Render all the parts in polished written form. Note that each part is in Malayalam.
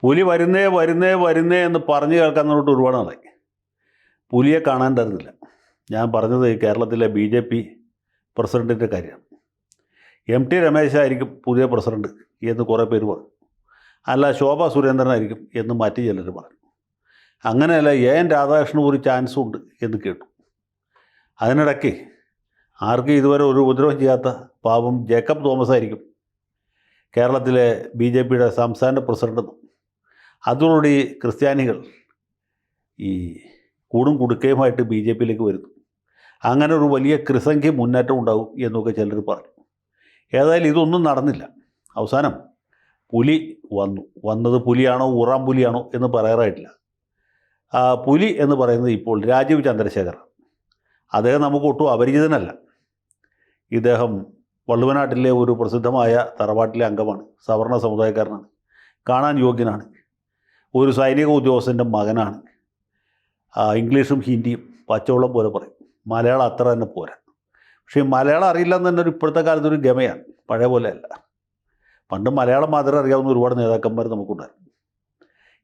പുലി വരുന്നേ വരുന്നേ വരുന്നേ എന്ന് പറഞ്ഞു കേൾക്കാൻ തൊട്ട് ഒരുപാട് നാളായി. പുലിയെ കാണാണ്ടായിരുന്നില്ല. ഞാൻ പറഞ്ഞത് കേരളത്തിലെ BJP പ്രസിഡൻറ്റിൻ്റെ കാര്യമാണ്. MT രമേശായിരിക്കും പുതിയ പ്രസിഡൻറ്റ് എന്ന് കുറേ പേര് പറഞ്ഞു. അല്ല, ശോഭാ സുരേന്ദ്രനായിരിക്കും എന്ന് മറ്റു ചിലർ പറഞ്ഞു. അങ്ങനെയല്ല, AN രാധാകൃഷ്ണന് ഒരു ചാൻസും ഉണ്ട് എന്ന് കേട്ടു. അതിനിടയ്ക്ക് ആർക്കും ഇതുവരെ ഒരു ഉപദ്രവം ചെയ്യാത്ത പാവം ജേക്കബ് തോമസ് ആയിരിക്കും കേരളത്തിലെ BJPയുടെ സംസ്ഥാന പ്രസിഡൻ്റെന്നും അതോടുകൂടി ക്രിസ്ത്യാനികൾ ഈ കൂടും കുടുക്കയുമായിട്ട് BJPയിലേക്ക് വരുന്നു. അങ്ങനെ ഒരു വലിയ ക്രിസംഖ്യ മുന്നേറ്റം ഉണ്ടാകും എന്നൊക്കെ ചിലർ പറഞ്ഞു. ഏതായാലും ഇതൊന്നും നടന്നില്ല. അവസാനം പുലി വന്നത് പുലിയാണോ ഊറാം പുലിയാണോ എന്ന് പറയാറായിട്ടില്ല. പുലി എന്ന് പറയുന്നത് ഇപ്പോൾ രാജീവ് ചന്ദ്രശേഖർ. അദ്ദേഹം നമുക്ക് ഒട്ടും അപരിചിതനല്ല. ഇദ്ദേഹം വള്ളുവനാട്ടിലെ ഒരു പ്രസിദ്ധമായ തറവാട്ടിലെ അംഗമാണ്. സവർണ സമുദായക്കാരനാണ്. കാണാൻ യോഗ്യനാണ്. ഒരു സൈനിക ഉദ്യോഗസ്ഥൻ്റെ മകനാണ്. ഇംഗ്ലീഷും ഹിന്ദിയും പച്ചവെള്ളം പോലെ പറയും. മലയാളം അത്ര തന്നെ പോരാ. പക്ഷേ മലയാളം അറിയില്ലെന്ന് തന്നെ ഒരു ഇപ്പോഴത്തെ കാലത്തൊരു ഗമയാണ്. പഴയ പോലെ അല്ല. പണ്ട് മലയാളം മാത്രമേ അറിയാവുന്ന ഒരുപാട് നേതാക്കന്മാർ നമുക്കുണ്ടായിരുന്നു.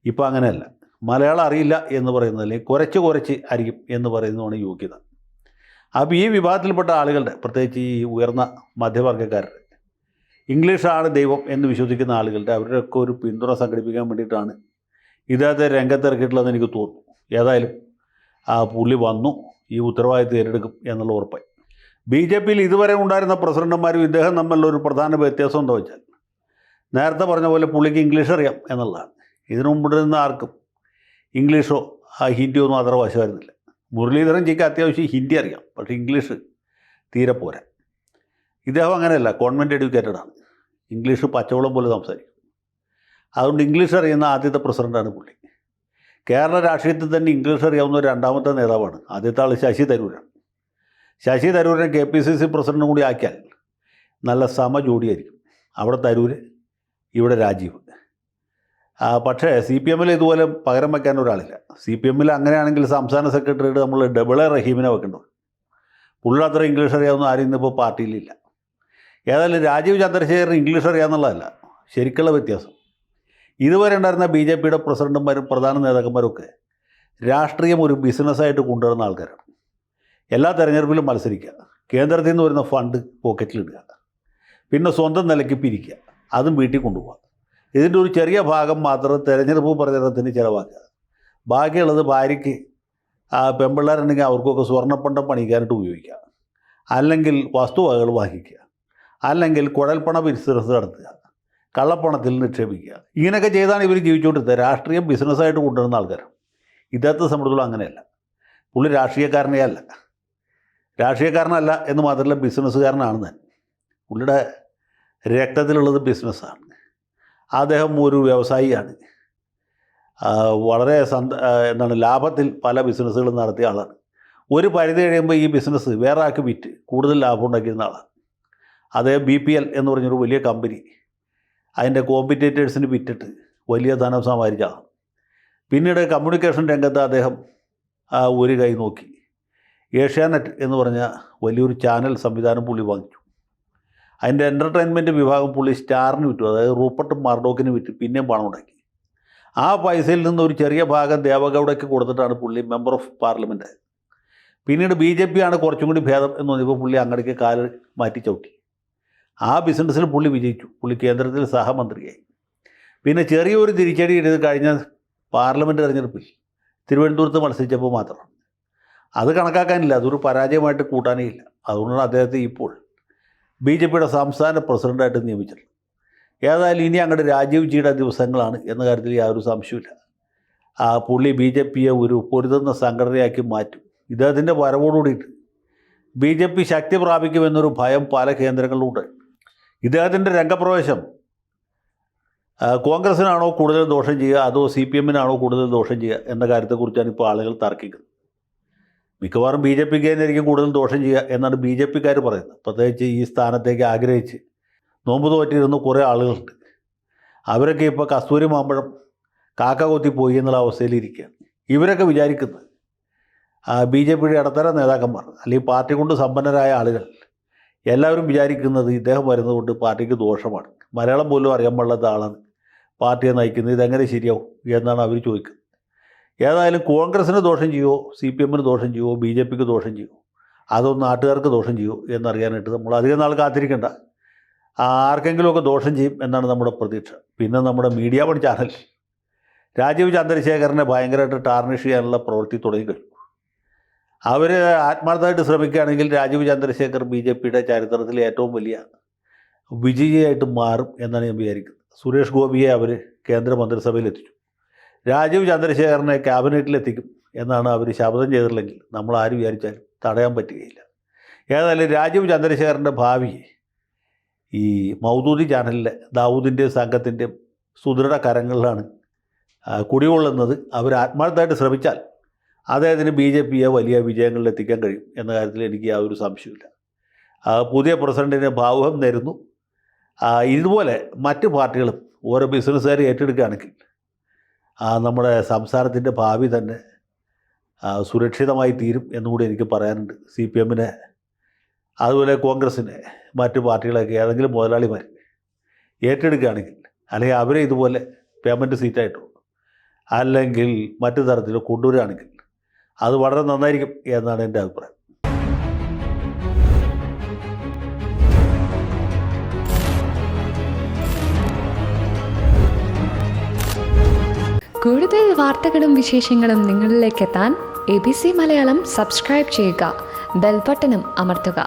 ഇപ്പോൾ അങ്ങനെയല്ല. മലയാളം അറിയില്ല എന്ന് പറയുന്നതിൽ കുറച്ച് ആയിരിക്കും എന്ന് പറയുന്നതാണ് യോഗ്യത. അപ്പോൾ ഈ വിഭാഗത്തിൽപ്പെട്ട ആളുകളുടെ, പ്രത്യേകിച്ച് ഈ ഉയർന്ന മധ്യവർഗ്ഗക്കാരുടെ, ഇംഗ്ലീഷാണ് ദൈവം എന്ന് വിശ്വസിക്കുന്ന ആളുകളുടെ അവരുടെയൊക്കെ ഒരു പിന്തുണ സംഘടിപ്പിക്കാൻ വേണ്ടിയിട്ടാണ് ഇദ്ദേഹത്തെ രംഗത്തിറക്കിയിട്ടുള്ളതെന്ന് എനിക്ക് തോന്നുന്നു. ഏതായാലും പുള്ളി വന്നു, ഈ ഉത്തരവാദിത്വം ഏറ്റെടുക്കും എന്നുള്ള ഉറപ്പായി. BJPയിൽ ഇതുവരെ ഉണ്ടായിരുന്ന പ്രസിഡന്റുമാരും ഇദ്ദേഹം തമ്മിലുള്ള ഒരു പ്രധാന വ്യത്യാസം എന്താ വെച്ചാൽ, നേരത്തെ പറഞ്ഞ പോലെ പുള്ളിക്ക് ഇംഗ്ലീഷ് അറിയാം എന്നുള്ളതാണ്. ഇതിനു മുമ്പിരുന്ന ആർക്കും ഇംഗ്ലീഷോ ഹിന്ദിയോ ഒന്നും അത്ര വശമായിരുന്നില്ല. മുരളീധരൻ ജിക്ക് അത്യാവശ്യം ഹിന്ദി അറിയാം, പക്ഷേ ഇംഗ്ലീഷ് തീരെ പോരാ. ഇദ്ദേഹം അങ്ങനെയല്ല, കോൺവെൻറ്റ് എഡ്യൂക്കേറ്റഡാണ്. ഇംഗ്ലീഷ് പച്ചവെള്ളം പോലെ സംസാരിക്കും. അതുകൊണ്ട് ഇംഗ്ലീഷ് അറിയുന്ന ആദ്യത്തെ പ്രസിഡൻ്റാണ് പുള്ളി. കേരള രാഷ്ട്രീയത്തിൽ തന്നെ ഇംഗ്ലീഷ് അറിയാവുന്ന രണ്ടാമത്തെ നേതാവാണ്. ആദ്യത്തെ ആൾ ശശി തരൂരാണ്. ശശി തരൂരിനെ KPCC പ്രസിഡൻറ്റും കൂടി ആക്കിയാൽ നല്ല സമജോഡിയായിരിക്കും. അവിടെ തരൂർ, ഇവിടെ രാജീവ്. പക്ഷേ CPMൽ ഇതുപോലെ പകരം വയ്ക്കാൻ ഒരാളില്ല. CPMൽ അങ്ങനെയാണെങ്കിൽ സംസ്ഥാന സെക്രട്ടറിയുടെ നമ്മൾ ഡബിളെ റഹീമിനെ വെക്കേണ്ടത്. പുള്ളി അത്ര ഇംഗ്ലീഷ് അറിയാവുന്ന ആരും ഇന്നിപ്പോൾ പാർട്ടിയിലില്ല. ഏതായാലും രാജീവ് ചന്ദ്രശേഖരൻ ഇംഗ്ലീഷ് അറിയാമെന്നുള്ളതല്ല ശരിക്കുള്ള വ്യത്യാസം. ഇതുവരെ ഉണ്ടായിരുന്ന BJPയുടെ പ്രസിഡന്റുമാരും പ്രധാന നേതാക്കന്മാരൊക്കെ രാഷ്ട്രീയം ഒരു ബിസിനസ്സായിട്ട് കൊണ്ടുവരുന്ന ആൾക്കാരാണ്. എല്ലാ തെരഞ്ഞെടുപ്പിലും മത്സരിക്കുക, കേന്ദ്രത്തിൽ നിന്ന് വരുന്ന ഫണ്ട് പോക്കറ്റിലിടുക, പിന്നെ സ്വന്തം നിലയ്ക്ക് പിരിക്കുക, അതും വീട്ടിൽ കൊണ്ടുപോകുക. ഇതിൻ്റെ ഒരു ചെറിയ ഭാഗം മാത്രം തെരഞ്ഞെടുപ്പ് പ്രചരണത്തിന് ചിലവാക്കുക. ബാക്കിയുള്ളത് ഭാര്യയ്ക്ക് പെൺപിള്ളേരുണ്ടെങ്കിൽ അവർക്കൊക്കെ സ്വർണ്ണപ്പണ്ടം പണിക്കാനായിട്ട് ഉപയോഗിക്കുക, അല്ലെങ്കിൽ വസ്തുവകകൾ വാങ്ങിക്കുക, അല്ലെങ്കിൽ കുഴൽപ്പണ ബിസിനസ് നടത്തുക, കള്ളപ്പണത്തിൽ നിക്ഷേപിക്കുക. ഇങ്ങനെയൊക്കെ ചെയ്താണ് ഇവർ ജീവിച്ചുകൊണ്ടിരുന്നത്. രാഷ്ട്രീയം ബിസിനസ്സായിട്ട് കൊണ്ടുവരുന്ന ആൾക്കാർ. ഇദ്ദേഹത്തെ സംബന്ധിച്ചുള്ള അങ്ങനെയല്ല. പുള്ളി രാഷ്ട്രീയക്കാരനല്ല എന്ന് മാത്രമല്ല, ബിസിനസ്സുകാരനാണ് ഞാൻ. പുള്ളിയുടെ രക്തത്തിലുള്ളത് ബിസിനസ്സാണ്. അദ്ദേഹം ഒരു വ്യവസായിയാണ്. വളരെ ലാഭത്തിൽ പല ബിസിനസ്സുകളും നടത്തിയ ആളാണ്. ഒരു പരിധി കഴിയുമ്പോൾ ഈ ബിസിനസ് വേറെ ആൾക്ക് വിറ്റ് കൂടുതൽ ലാഭം ഉണ്ടാക്കിയിരുന്ന ആളാണ്. അദ്ദേഹം BPL എന്ന് പറഞ്ഞൊരു വലിയ കമ്പനി അതിൻ്റെ കോമ്പറ്റേറ്റേഴ്സിന് വിറ്റിട്ട് വലിയ ധനം സമാഹരിച്ച ആളാണ്. പിന്നീട് കമ്മ്യൂണിക്കേഷൻ രംഗത്ത് അദ്ദേഹം ഒരു കൈ നോക്കി. ഏഷ്യാനെറ്റ് എന്ന് പറഞ്ഞ വലിയൊരു ചാനൽ സംവിധാനം പുള്ളി വാങ്ങിച്ചു. അതിൻ്റെ എൻ്റർടൈൻമെൻറ്റ് വിഭാഗം പുള്ളി സ്റ്റാറിന് വിറ്റു, അതായത് റൂപ്പർട്ട് മർഡോക്കിന് വിറ്റ് പിന്നെയും പണം ഉണ്ടാക്കി. ആ പൈസയിൽ നിന്ന് ഒരു ചെറിയ ഭാഗം ദേവഗൗഡയ്ക്ക് കൊടുത്തിട്ടാണ് പുള്ളി മെമ്പർ ഓഫ് പാർലമെൻറ്റ്. പിന്നീട് BJP ആണ് കുറച്ചും കൂടി ഭേദം എന്ന് പറഞ്ഞപ്പോൾ പുള്ളി അങ്ങടേക്ക് കാല് മാറ്റി ചവിട്ടി. ആ ബിസിനസ്സിൽ പുള്ളി വിജയിച്ചു. പുള്ളി കേന്ദ്രത്തിൽ സഹമന്ത്രിയായി. പിന്നെ ചെറിയൊരു തിരിച്ചടി എടുത്ത് കഴിഞ്ഞ പാർലമെൻറ്റ് തെരഞ്ഞെടുപ്പിൽ തിരുവനന്തപുരത്ത് മത്സരിച്ചപ്പോൾ മാത്രം. അത് കണക്കാക്കാനില്ല, അതൊരു പരാജയമായിട്ട് കൂട്ടാനേ ഇല്ല. അതുകൊണ്ടാണ് അദ്ദേഹത്തെ ഇപ്പോൾ BJPയുടെ സംസ്ഥാന പ്രസിഡൻ്റായിട്ട് നിയമിച്ചത്. ഏതായാലും ഇനി അങ്ങോട്ട് രാജീവ് ജിയുടെ ദിവസങ്ങളാണ് എന്ന കാര്യത്തിൽ യാതൊരു സംശയമില്ല. പുള്ളി BJPയെ ഒരു പൊരുതുന്ന സംഘടനയാക്കി മാറ്റും. ഇദ്ദേഹത്തിൻ്റെ വരവോടുകൂടിയിട്ട് BJP ശക്തി പ്രാപിക്കുമെന്നൊരു ഭയം പല കേന്ദ്രങ്ങളിലുണ്ട്. ഇദ്ദേഹത്തിൻ്റെ രംഗപ്രവേശം കോൺഗ്രസിനാണോ കൂടുതൽ ദോഷം ചെയ്യുക അതോ CPMനാണോ കൂടുതൽ ദോഷം ചെയ്യുക എന്ന കാര്യത്തെക്കുറിച്ചാണ് ഇപ്പോൾ ആളുകൾ തർക്കിക്കുന്നത്. മിക്കവാറും BJPക്ക് തന്നെയായിരിക്കും കൂടുതൽ ദോഷം ചെയ്യുക എന്നാണ് BJPക്കാർ പറയുന്നത്. പ്രത്യേകിച്ച് ഈ സ്ഥാനത്തേക്ക് ആഗ്രഹിച്ച് നോമ്പ് തോറ്റിരുന്ന കുറേ ആളുകളുണ്ട്. അവരൊക്കെ ഇപ്പോൾ കസ്തൂരി മാമ്പഴം കാക്ക കൊത്തി പോയി എന്നുള്ള അവസ്ഥയിലിരിക്കുകയാണ്. ഇവരൊക്കെ വിചാരിക്കുന്നത് BJPയുടെ ഇടത്തര നേതാക്കന്മാർ അല്ലെങ്കിൽ പാർട്ടി കൊണ്ട് സമ്പന്നരായ ആളുകൾ എല്ലാവരും വിചാരിക്കുന്നത് ഇദ്ദേഹം വരുന്നതുകൊണ്ട് പാർട്ടിക്ക് ദോഷമാണ്. മലയാളം പോലും അറിയാൻ പാടില്ലാത്ത ആളാണ്, പാർട്ടിയെ നയിക്കുന്നത്, ഇതെങ്ങനെ ശരിയാവും എന്നാണ് അവർ ചോദിക്കുന്നത്. ഏതായാലും കോൺഗ്രസ്സിന് ദോഷം ചെയ്യുമോ, CPM ദോഷം ചെയ്യുമോ, BJP ദോഷം ചെയ്യുമോ, അതൊന്നും നാട്ടുകാർക്ക് ദോഷം ചെയ്യുമോ എന്നറിയാനായിട്ട് നമ്മൾ അധികം നാൾ കാത്തിരിക്കേണ്ട. ആർക്കെങ്കിലുമൊക്കെ ദോഷം ചെയ്യും എന്നാണ് നമ്മുടെ പ്രതീക്ഷ. പിന്നെ നമ്മുടെ മീഡിയ വൺ ചാനൽ രാജീവ് ചന്ദ്രശേഖരനെ ഭയങ്കരമായിട്ട് ടാർണിഷ് ചെയ്യാനുള്ള പ്രവൃത്തി തുടങ്ങിക്കഴിഞ്ഞു. അവർ ആത്മാർത്ഥമായിട്ട് ശ്രമിക്കുകയാണെങ്കിൽ രാജീവ് ചന്ദ്രശേഖർ BJPയുടെ ചരിത്രത്തിലെ ഏറ്റവും വലിയ വിജയിയായിട്ട് മാറും എന്നാണ് ഞാൻ വിചാരിക്കുന്നത്. സുരേഷ് ഗോപിയെ അവർ കേന്ദ്ര മന്ത്രിസഭയിൽ എത്തിച്ചു. രാജീവ് ചന്ദ്രശേഖരനെ ക്യാബിനറ്റിലെത്തിക്കും എന്നാണ് അവർ ശപഥം ചെയ്തിട്ടില്ലെങ്കിൽ നമ്മൾ ആര് വിചാരിച്ചാലും തടയാൻ പറ്റുകയില്ല. ഏതായാലും രാജീവ് ചന്ദ്രശേഖരൻ്റെ ഭാവി ഈ മൗദൂദി ചാനലിലെ ദാവൂദിൻ്റെ സംഘത്തിൻ്റെ സുദൃഢ കരങ്ങളിലാണ് കുടികൊള്ളുന്നത്. അവർ ആത്മാർത്ഥമായിട്ട് ശ്രമിച്ചാൽ അദ്ദേഹത്തിന് BJPയെ വലിയ വിജയങ്ങളിൽ എത്തിക്കാൻ കഴിയും എന്ന കാര്യത്തിൽ എനിക്ക് യാതൊരു സംശയമില്ല. പുതിയ പ്രസിഡൻറ്റിന് ഭാവുകം നേരുന്നു. ഇതുപോലെ മറ്റ് പാർട്ടികളും ഓരോ ബിസിനസ്സുകാരെ ഏറ്റെടുക്കുകയാണെങ്കിൽ നമ്മുടെ സംസ്ഥാനത്തിൻ്റെ ഭാവി തന്നെ സുരക്ഷിതമായി തീരും എന്നുകൂടി എനിക്ക് പറയാനുണ്ട്. CPMനെ അതുപോലെ കോൺഗ്രസ്സിനെ മറ്റ് പാർട്ടികളൊക്കെ ഏതെങ്കിലും മുതലാളിമാർ ഏറ്റെടുക്കുകയാണെങ്കിൽ, അല്ലെങ്കിൽ അവരെ ഇതുപോലെ പേയ്മെൻറ്റ് സീറ്റായിട്ടോ അല്ലെങ്കിൽ മറ്റു തരത്തിൽ കൊണ്ടുവരികയാണെങ്കിൽ അത് വളരെ നന്നായിരിക്കും എന്നാണ് എൻ്റെ അഭിപ്രായം. കൂടുതൽ വാർത്തകളും വിശേഷങ്ങളും നിങ്ങളിലേക്ക് എത്താൻ ABC മലയാളം സബ്സ്ക്രൈബ് ചെയ്യുക, ബെൽ ബട്ടണും അമർത്തുക.